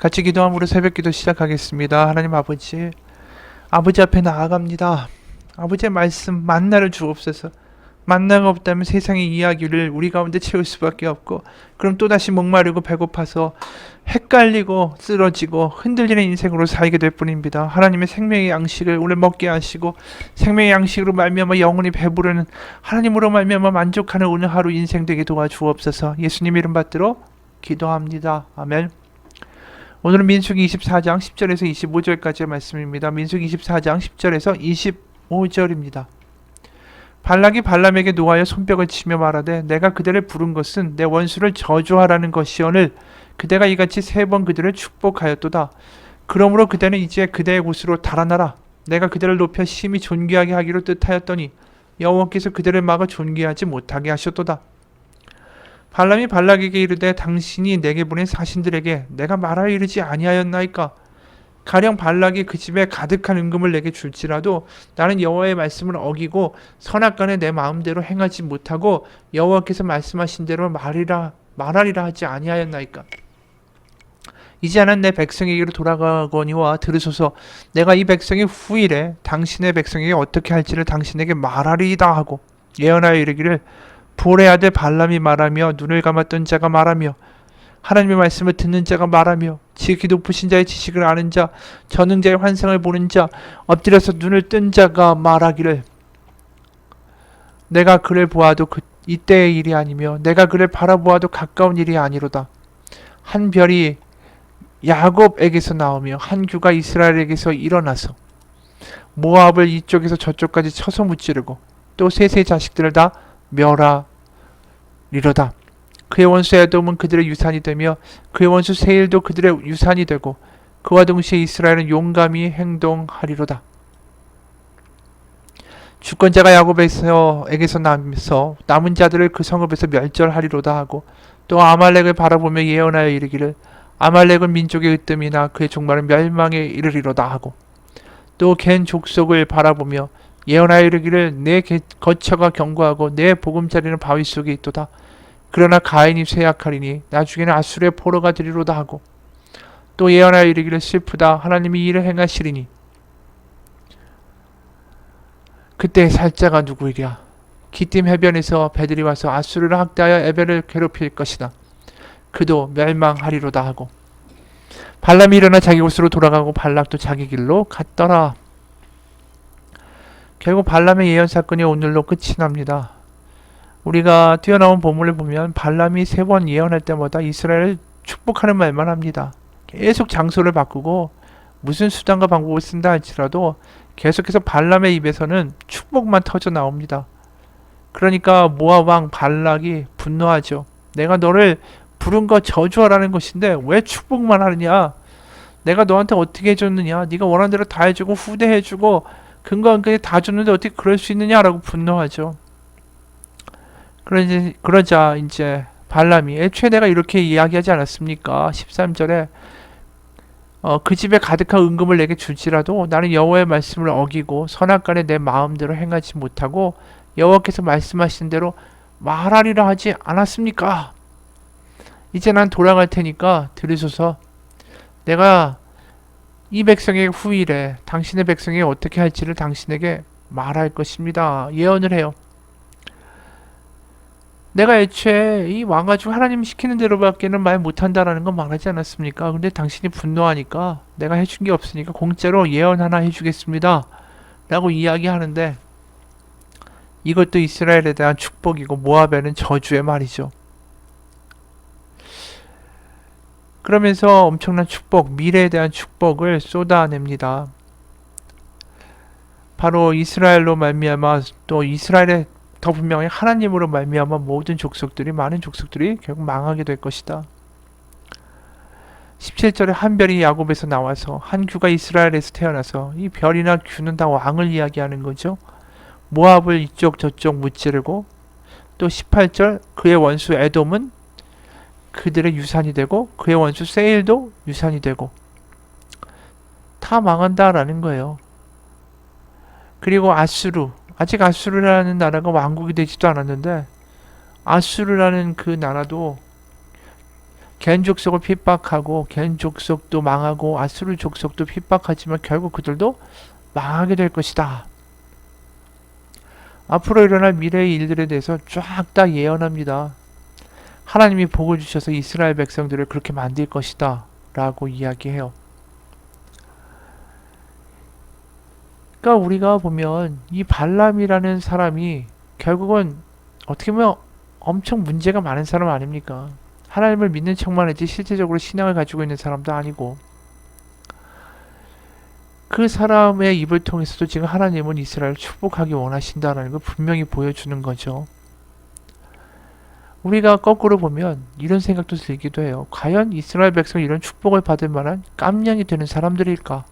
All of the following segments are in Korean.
같이 기도함으로 새벽기도 시작하겠습니다. 하나님 아버지, 아버지 앞에 나아갑니다. 아버지의 말씀 만나를 주옵소서. 만나가 없다면 세상의 이야기를 우리 가운데 채울 수밖에 없고, 그럼 또다시 목마르고 배고파서 헷갈리고 쓰러지고 흔들리는 인생으로 살게 될 뿐입니다. 하나님의 생명의 양식을 오늘 먹게 하시고, 생명의 양식으로 말미암아 영혼이 배부르는, 하나님으로 말미암아 만족하는 오늘 하루 인생 되게 도와주옵소서. 예수님 이름 받들어 기도합니다. 아멘. 오늘은 민수기 24장 10절에서 25절까지의 말씀입니다. 민수기 24장 10절에서 25절입니다. 발락이 발람에게 노하여 손뼉을 치며 말하되 내가 그대를 부른 것은 내 원수를 저주하라는 것이오늘 그대가 이같이 3번 그들을 축복하였도다. 그러므로 그대는 이제 그대의 곳으로 달아나라. 내가 그대를 높여 심히 존귀하게 하기로 뜻하였더니 여호와께서 그대를 막아 존귀하지 못하게 하셨도다. 발람이 발락에게 이르되 당신이 내게 보낸 사신들에게 내가 말하여 이르지 아니하였나이까. 가령 발락이 그 집에 가득한 은금을 내게 줄지라도 나는 여호와의 말씀을 어기고 선악간에 내 마음대로 행하지 못하고 여호와께서 말씀하신 대로 말하리라 하지 아니하였나이까. 이제는 내 백성에게로 돌아가거니와 들으소서. 내가 이 백성이 후일에 당신의 백성에게 어떻게 할지를 당신에게 말하리이다 하고 예언하여 이르기를 볼의 아들 발람이 말하며 눈을 감았던 자가 말하며 하나님의 말씀을 듣는 자가 말하며 지극히 높으신 자의 지식을 아는 자 전능자의 환상을 보는 자 엎드려서 눈을 뜬 자가 말하기를 내가 그를 보아도 이때의 일이 아니며 내가 그를 바라보아도 가까운 일이 아니로다. 한 별이 야곱에게서 나오며 한 규가 이스라엘에게서 일어나서 모압을 이쪽에서 저쪽까지 쳐서 무찌르고 또 셋의 자식들을 다 멸하리로다. 그의 원수 에돔은 그들의 유산이 되며 그의 원수 세일도 그들의 유산이 되고 그와 동시에 이스라엘은 용감히 행동하리로다. 주권자가 야곱에게서 나면서 남은 자들을 그 성읍에서 멸절하리로다 하고 또 아말렉을 바라보며 예언하여 이르기를 아말렉은 민족의 으뜸이나 그의 종말은 멸망에 이르리로다 하고 또 겐 족속을 바라보며 예언하여 이르기를 내 거처가 견고하고 내 보금자리는 바위 속에 있도다. 그러나 가인이 쇠약하리니 나중에는 아수르의 포로가 되리로다 하고 또 예언하여 이르기를 슬프다. 하나님이 이를 행하시리니 그때 살자가 누구이랴. 기띔 해변에서 배들이 와서 아수르를 학대하여 에벨을 괴롭힐 것이다. 그도 멸망하리로다 하고 발람이 일어나 자기 곳으로 돌아가고 발락도 자기 길로 갔더라. 결국 발람의 예언 사건이 오늘로 끝이 납니다. 우리가 뛰어나온 본문을 보면 발람이 3번 예언할 때마다 이스라엘을 축복하는 말만 합니다. 계속 장소를 바꾸고 무슨 수단과 방법을 쓴다 할지라도 계속해서 발람의 입에서는 축복만 터져 나옵니다. 그러니까 모압 왕 발락이 분노하죠. 내가 너를 부른 거 저주하라는 것인데 왜 축복만 하느냐. 내가 너한테 어떻게 해줬느냐. 네가 원하는 대로 다 해주고 후대해주고 근거한게 다 줬는데 어떻게 그럴 수 있느냐라고 분노하죠. 그러자 이제 발람이 애초에 내가 이렇게 이야기하지 않았습니까? 13절에 그 집에 가득한 은금을 내게 줄지라도 나는 여호와의 말씀을 어기고 선악간에 내 마음대로 행하지 못하고 여호와께서 말씀하신 대로 말하리라 하지 않았습니까? 이제 난 돌아갈 테니까 들으소서. 내가 이 백성의 후일에 당신의 백성이 어떻게 할지를 당신에게 말할 것입니다. 예언을 해요. 내가 애초에 이 왕가지고 하나님 시키는 대로밖에는 말 못한다라는 건 말하지 않았습니까? 근데 당신이 분노하니까 내가 해준 게 없으니까 공짜로 예언 하나 해주겠습니다. 라고 이야기하는데 이것도 이스라엘에 대한 축복이고 모압에는 저주의 말이죠. 그러면서 엄청난 축복, 미래에 대한 축복을 쏟아냅니다. 바로 이스라엘로 말미암아 또 이스라엘의 더 분명히 하나님으로 말미암아 모든 족속들이 많은 족속들이 결국 망하게 될 것이다. 17절에 한 별이 야곱에서 나와서 한 규가 이스라엘에서 태어나서 이 별이나 규는 다 왕을 이야기하는 거죠. 모압을 이쪽 저쪽 무찌르고 또 18절 그의 원수 에돔은 그들의 유산이 되고 그의 원수 세일도 유산이 되고 다 망한다라는 거예요. 그리고 아수르, 아직 아수르라는 나라가 왕국이 되지도 않았는데 아수르라는 그 나라도 겐 족속을 핍박하고 겐 족속도 망하고 아수르 족속도 핍박하지만 결국 그들도 망하게 될 것이다. 앞으로 일어날 미래의 일들에 대해서 쫙 다 예언합니다. 하나님이 복을 주셔서 이스라엘 백성들을 그렇게 만들 것이다 라고 이야기해요. 그러니까 우리가 보면 이 발람이라는 사람이 결국은 어떻게 보면 엄청 문제가 많은 사람 아닙니까? 하나님을 믿는 척만 했지 실제적으로 신앙을 가지고 있는 사람도 아니고, 그 사람의 입을 통해서도 지금 하나님은 이스라엘을 축복하기 원하신다는 걸 분명히 보여주는 거죠. 우리가 거꾸로 보면 이런 생각도 들기도 해요. 과연 이스라엘 백성이 이런 축복을 받을 만한 깜냥이 되는 사람들일까?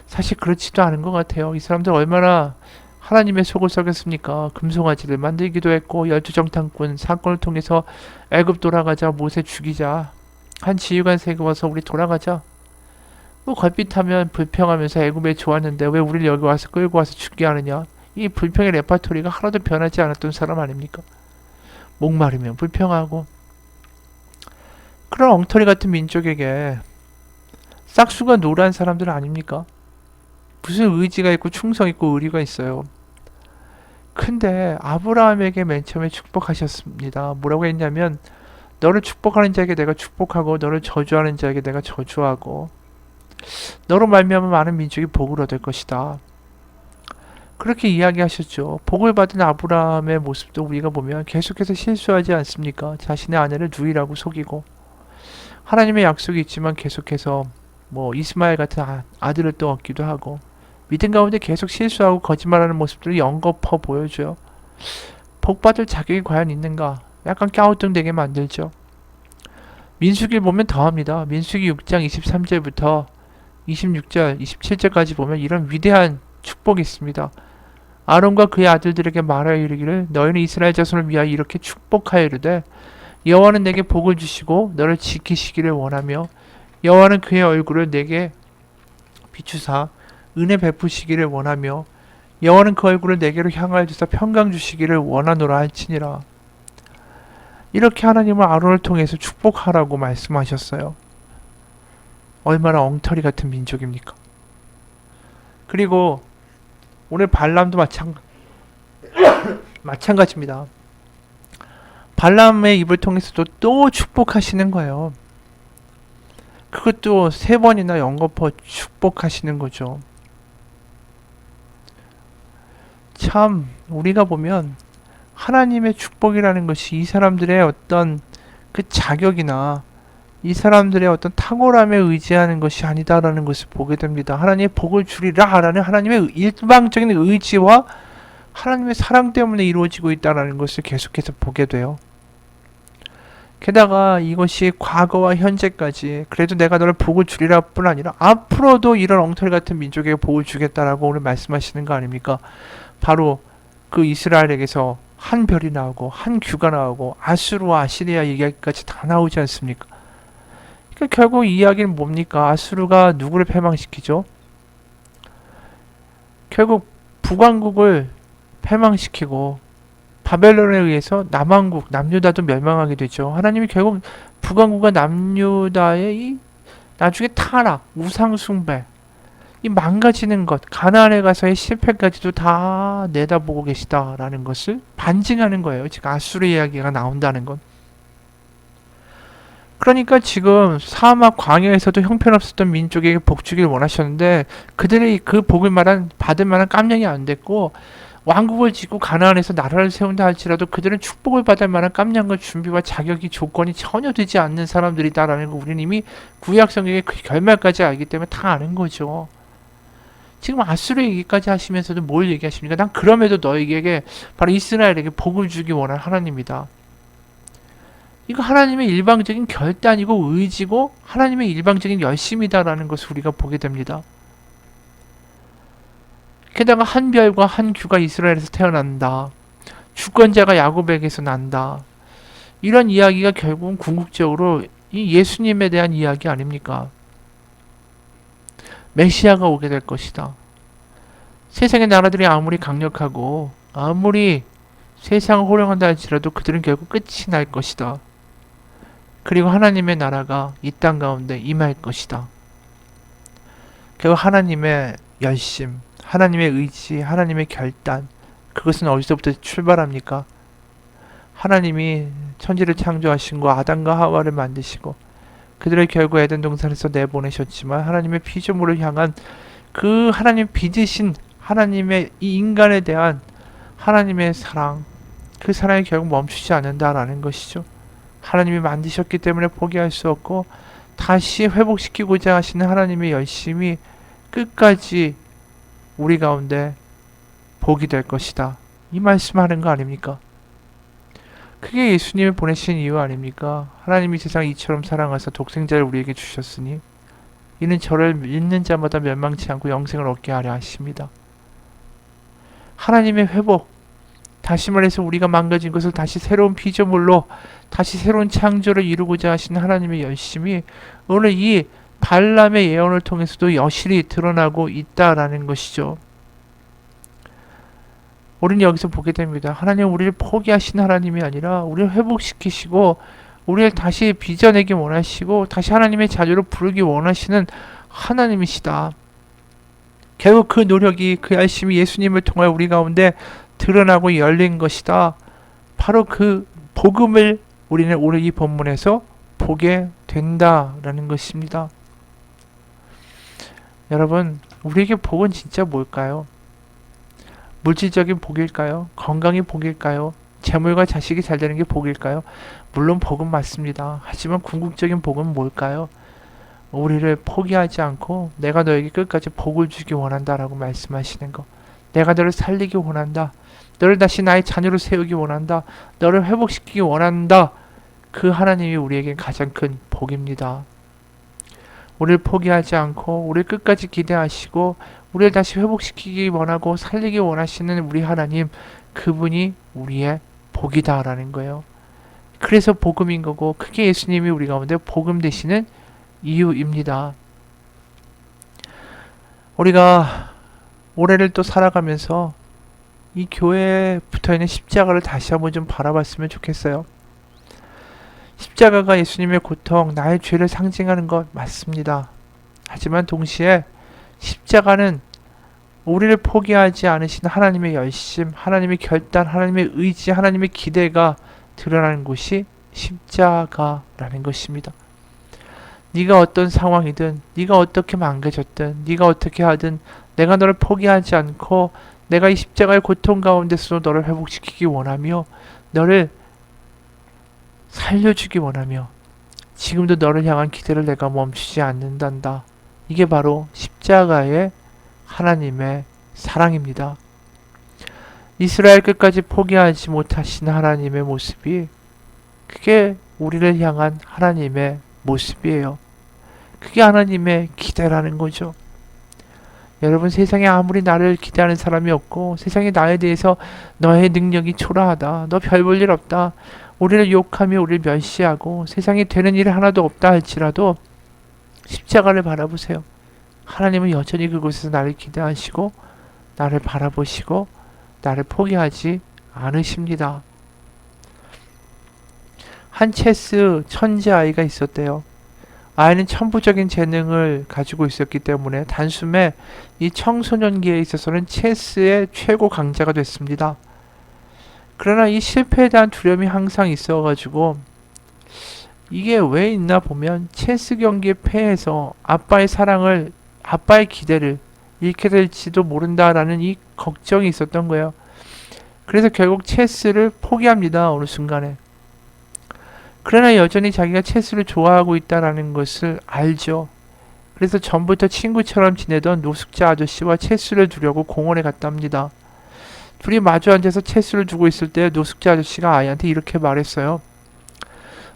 사실 그렇지도 않은 것 같아요. 이 사람들 얼마나 하나님의 속을 썩였습니까? 금송아지를 만들기도 했고, 열두정탐꾼 사건을 통해서 애굽 돌아가자, 모세 죽이자, 한 지휘관 세워서 우리 돌아가자, 뭐 걸핏하면 불평하면서 애굽에 좋았는데 왜 우리를 여기 와서 끌고 와서 죽게 하느냐, 이 불평의 레파토리가 하나도 변하지 않았던 사람 아닙니까? 목마르면 불평하고. 그런 엉터리 같은 민족에게 싹수가 노란 사람들 아닙니까? 무슨 의지가 있고 충성 있고 의리가 있어요. 근데 아브라함에게 맨 처음에 축복하셨습니다. 뭐라고 했냐면, 너를 축복하는 자에게 내가 축복하고 너를 저주하는 자에게 내가 저주하고 너로 말미암아 많은 민족이 복을 얻을 것이다. 그렇게 이야기하셨죠. 복을 받은 아브라함의 모습도 우리가 보면 계속해서 실수하지 않습니까? 자신의 아내를 누이라고 속이고, 하나님의 약속이 있지만 계속해서 뭐 이스마엘 같은 아들을 또 얻기도 하고, 믿음 가운데 계속 실수하고 거짓말하는 모습들을 연거푸 보여줘요. 복받을 자격이 과연 있는가? 약간 갸우뚱되게 만들죠. 민수기를 보면 더합니다. 민수기 6장 23절부터 26절, 27절까지 보면 이런 위대한 축복이 있습니다. 아론과 그의 아들들에게 말하여 이르기를, 너희는 이스라엘 자손을 위하여 이렇게 축복하여 이르되, 여호와는 내게 복을 주시고 너를 지키시기를 원하며, 여호와는 그의 얼굴을 내게 비추사 은혜 베푸시기를 원하며, 여호와는 그 얼굴을 내게로 향하여 주사 평강 주시기를 원하노라 할지니라. 이렇게 하나님은 아론을 통해서 축복하라고 말씀하셨어요. 얼마나 엉터리 같은 민족입니까? 그리고 오늘 발람도 마찬가지입니다. 발람의 입을 통해서도 또 축복하시는 거예요. 그것도 3번이나 연거푸 축복하시는 거죠. 참 우리가 보면 하나님의 축복이라는 것이 이 사람들의 어떤 그 자격이나 이 사람들의 어떤 탁월함에 의지하는 것이 아니다라는 것을 보게 됩니다. 하나님의 복을 주리라 라는 하나님의 일방적인 의지와 하나님의 사랑 때문에 이루어지고 있다는 것을 계속해서 보게 돼요. 게다가 이것이 과거와 현재까지 그래도 내가 너를 복을 주리라 뿐 아니라 앞으로도 이런 엉터리 같은 민족에게 복을 주겠다라고 오늘 말씀하시는 거 아닙니까? 바로 그 이스라엘에게서 한 별이 나오고 한 규가 나오고 아수르와 아시리아 얘기까지 다 나오지 않습니까? 그러니까 결국 이 이야기는 뭡니까? 아수르가 누구를 패망시키죠? 결국 북왕국을 패망시키고 바벨론에 의해서 남왕국, 남유다도 멸망하게 되죠. 하나님이 결국 북왕국과 남유다의 이 나중에 타락, 우상숭배, 이 망가지는 것, 가나안에 가서의 실패까지도 다 내다보고 계시다라는 것을 반증하는 거예요. 지금 아수르 이야기가 나온다는 건. 그러니까 지금 사막 광야에서도 형편없었던 민족에게 복 주기를 원하셨는데 그들의 그 복을 받을 만한 깜냥이 안 됐고, 왕국을 짓고 가나안에서 나라를 세운다 할지라도 그들은 축복을 받을 만한 깜냥과 준비와 자격이 조건이 전혀 되지 않는 사람들이다라는 거 우리는 이미 구약 성경의 그 결말까지 알기 때문에 다 아는 거죠. 지금 아수르 얘기까지 하시면서도 뭘 얘기하십니까? 난 그럼에도 너에게 바로 이스라엘에게 복을 주기 원한 하나님이다. 이거 하나님의 일방적인 결단이고 의지고 하나님의 일방적인 열심이다라는 것을 우리가 보게 됩니다. 게다가 한 별과 한 규가 이스라엘에서 태어난다. 주권자가 야곱에게서 난다. 이런 이야기가 결국은 궁극적으로 이 예수님에 대한 이야기 아닙니까? 메시아가 오게 될 것이다. 세상의 나라들이 아무리 강력하고 아무리 세상을 호령한다 할지라도 그들은 결국 끝이 날 것이다. 그리고 하나님의 나라가 이 땅 가운데 임할 것이다. 결국 하나님의 열심, 하나님의 의지, 하나님의 결단, 그것은 어디서부터 출발합니까? 하나님이 천지를 창조하신 거, 아담과 하와를 만드시고 그들을 결국 에덴 동산에서 내보내셨지만 하나님의 피조물을 향한 그 하나님 빚으신 하나님의 이 인간에 대한 하나님의 사랑, 그 사랑이 결국 멈추지 않는다라는 것이죠. 하나님이 만드셨기 때문에 포기할 수 없고 다시 회복시키고자 하시는 하나님의 열심이 끝까지 우리 가운데 복이 될 것이다. 이 말씀하는 거 아닙니까? 그게 예수님을 보내신 이유 아닙니까? 하나님이 세상을 이처럼 사랑하사 독생자를 우리에게 주셨으니 이는 저를 믿는 자마다 멸망치 않고 영생을 얻게 하려 하십니다. 하나님의 회복, 다시 말해서 우리가 망가진 것을 다시 새로운 피조물로 다시 새로운 창조를 이루고자 하시는 하나님의 열심이 오늘 이 발람의 예언을 통해서도 여실히 드러나고 있다라는 것이죠. 우리는 여기서 보게 됩니다. 하나님은 우리를 포기하신 하나님이 아니라 우리를 회복시키시고 우리를 다시 빚어내기 원하시고 다시 하나님의 자녀로 부르기 원하시는 하나님이시다. 결국 그 노력이 그 열심이 예수님을 통해 우리 가운데 드러나고 열린 것이다. 바로 그 복음을 우리는 오늘 이 본문에서 보게 된다라는 것입니다. 여러분, 우리에게 복은 진짜 뭘까요? 물질적인 복일까요? 건강이 복일까요? 재물과 자식이 잘 되는 게 복일까요? 물론 복은 맞습니다. 하지만 궁극적인 복은 뭘까요? 우리를 포기하지 않고 내가 너에게 끝까지 복을 주기 원한다라고 말씀하시는 것. 내가 너를 살리기 원한다. 너를 다시 나의 자녀로 세우기 원한다. 너를 회복시키기 원한다. 그 하나님이 우리에게 가장 큰 복입니다. 우리를 포기하지 않고 우리를 끝까지 기대하시고 우리를 다시 회복시키기 원하고 살리기 원하시는 우리 하나님, 그분이 우리의 복이다라는 거예요. 그래서 복음인 거고 그게 예수님이 우리 가운데 복음 되시는 이유입니다. 우리가 올해를 또 살아가면서 이 교회에 붙어있는 십자가를 다시 한번 좀 바라봤으면 좋겠어요. 십자가가 예수님의 고통, 나의 죄를 상징하는 것 맞습니다. 하지만 동시에 십자가는 우리를 포기하지 않으신 하나님의 열심, 하나님의 결단, 하나님의 의지, 하나님의 기대가 드러나는 곳이 십자가라는 것입니다. 네가 어떤 상황이든, 네가 어떻게 망가졌든, 네가 어떻게 하든 내가 너를 포기하지 않고 내가 이 십자가의 고통 가운데서도 너를 회복시키기 원하며 너를 살려주기 원하며 지금도 너를 향한 기대를 내가 멈추지 않는단다. 이게 바로 십자가의 하나님의 사랑입니다. 이스라엘 끝까지 포기하지 못하신 하나님의 모습이 그게 우리를 향한 하나님의 모습이에요. 그게 하나님의 기대라는 거죠. 여러분, 세상에 아무리 나를 기대하는 사람이 없고 세상에 나에 대해서 너의 능력이 초라하다, 너 별 볼 일 없다, 우리를 욕하며 우리를 멸시하고 세상에 되는 일이 하나도 없다 할지라도 십자가를 바라보세요. 하나님은 여전히 그곳에서 나를 기대하시고 나를 바라보시고 나를 포기하지 않으십니다. 한 체스 천재 아이가 있었대요. 아이는 천부적인 재능을 가지고 있었기 때문에 단숨에 이 청소년기에 있어서는 체스의 최고 강자가 됐습니다. 그러나 이 실패에 대한 두려움이 항상 있어가지고 이게 왜 있나 보면 체스 경기에 패해서 아빠의 사랑을, 아빠의 기대를 잃게 될지도 모른다라는 이 걱정이 있었던 거예요. 그래서 결국 체스를 포기합니다. 어느 순간에. 그러나 여전히 자기가 체스를 좋아하고 있다는 것을 알죠. 그래서 전부터 친구처럼 지내던 노숙자 아저씨와 체스를 두려고 공원에 갔답니다. 둘이 마주 앉아서 체스를 두고 있을 때 노숙자 아저씨가 아이한테 이렇게 말했어요.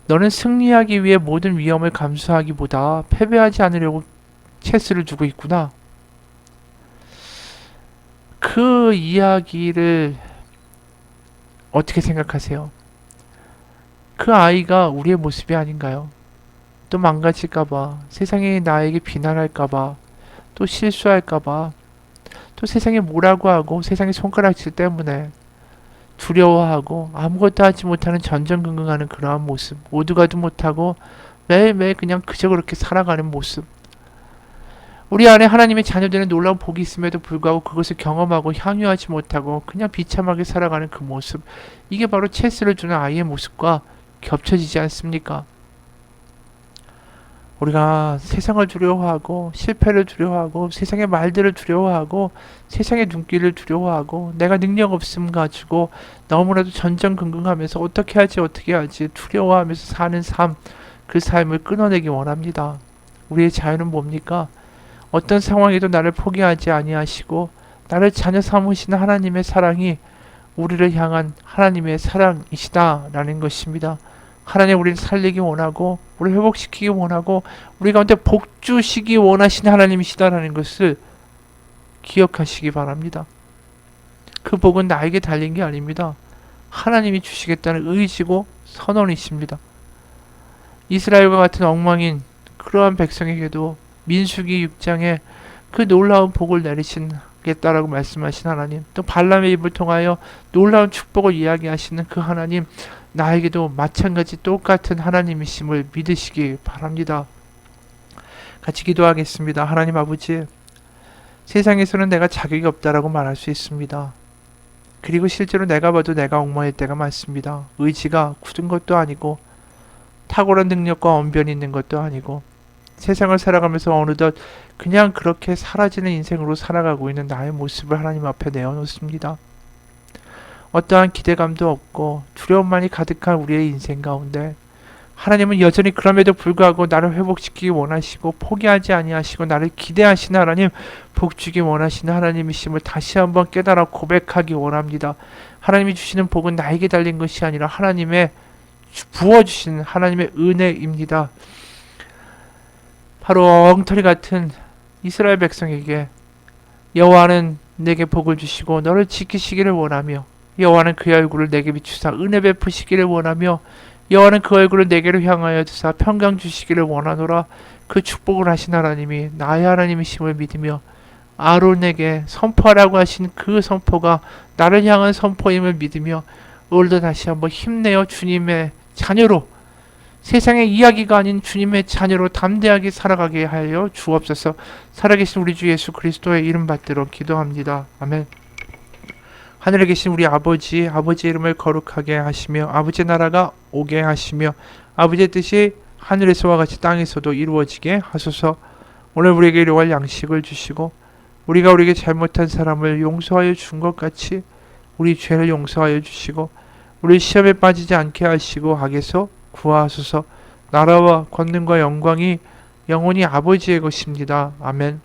너는 승리하기 위해 모든 위험을 감수하기보다 패배하지 않으려고 체스를 두고 있구나. 그 이야기를 어떻게 생각하세요? 그 아이가 우리의 모습이 아닌가요? 또 망가질까봐, 세상이 나에게 비난할까봐, 또 실수할까봐, 또 세상에 뭐라고 하고 세상의 손가락질 때문에 두려워하고 아무것도 하지 못하는 전전긍긍하는 그러한 모습, 오두가도 못하고 매일매일 그냥 그저 그렇게 살아가는 모습. 우리 안에 하나님의 자녀들의 놀라운 복이 있음에도 불구하고 그것을 경험하고 향유하지 못하고 그냥 비참하게 살아가는 그 모습. 이게 바로 체스를 두는 아이의 모습과 겹쳐지지 않습니까? 우리가 세상을 두려워하고 실패를 두려워하고 세상의 말들을 두려워하고 세상의 눈길을 두려워하고 내가 능력 없음 가지고 너무나도 전전긍긍하면서 어떻게 하지 두려워하면서 사는 삶, 그 삶을 끊어내기 원합니다. 우리의 자유는 뭡니까? 어떤 상황에도 나를 포기하지 아니하시고 나를 자녀 삼으시는 하나님의 사랑이 우리를 향한 하나님의 사랑이시다라는 것입니다. 하나님 우리를 살리기 원하고 우리를 회복시키기 원하고 우리 가운데 복 주시기 원하시는 하나님이시다라는 것을 기억하시기 바랍니다. 그 복은 나에게 달린 게 아닙니다. 하나님이 주시겠다는 의지고 선언이십니다. 이스라엘과 같은 엉망인 그러한 백성에게도 민수기 6장에 그 놀라운 복을 내리시겠다라고 말씀하신 하나님, 또 발람의 입을 통하여 놀라운 축복을 이야기하시는 그 하나님, 나에게도 마찬가지 똑같은 하나님이심을 믿으시기 바랍니다. 같이 기도하겠습니다. 하나님 아버지, 세상에서는 내가 자격이 없다라고 말할 수 있습니다. 그리고 실제로 내가 봐도 내가 엉망일 때가 많습니다. 의지가 굳은 것도 아니고 탁월한 능력과 언변이 있는 것도 아니고 세상을 살아가면서 어느덧 그냥 그렇게 사라지는 인생으로 살아가고 있는 나의 모습을 하나님 앞에 내어놓습니다. 어떠한 기대감도 없고 두려움만이 가득한 우리의 인생 가운데 하나님은 여전히 그럼에도 불구하고 나를 회복시키기 원하시고 포기하지 아니하시고 나를 기대하시는 하나님, 복주기 원하시는 하나님이심을 다시 한번 깨달아 고백하기 원합니다. 하나님이 주시는 복은 나에게 달린 것이 아니라 하나님의 부어주시는 하나님의 은혜입니다. 바로 엉터리 같은 이스라엘 백성에게 여호와는 내게 복을 주시고 너를 지키시기를 원하며 여호와는 그의 얼굴을 내게 비추사 은혜 베푸시기를 원하며 여호와는 그 얼굴을 내게로 향하여 두사 평강 주시기를 원하노라. 그 축복을 하신 하나님이 나의 하나님이심을 믿으며 아론에게 선포하라고 하신 그 선포가 나를 향한 선포임을 믿으며 오늘도 다시 한번 힘내어 주님의 자녀로, 세상의 이야기가 아닌 주님의 자녀로 담대하게 살아가게 하여 주옵소서. 살아계신 우리 주 예수 그리스도의 이름 받들어 기도합니다. 아멘. 하늘에 계신 우리 아버지, 아버지의 이름을 거룩하게 하시며 아버지의 나라가 오게 하시며 아버지의 뜻이 하늘에서와 같이 땅에서도 이루어지게 하소서. 오늘 우리에게 일용할 양식을 주시고 우리가 우리에게 잘못한 사람을 용서하여 준 것 같이 우리 죄를 용서하여 주시고 우리 시험에 빠지지 않게 하시고 악에서 구하소서. 나라와 권능과 영광이 영원히 아버지의 것입니다. 아멘.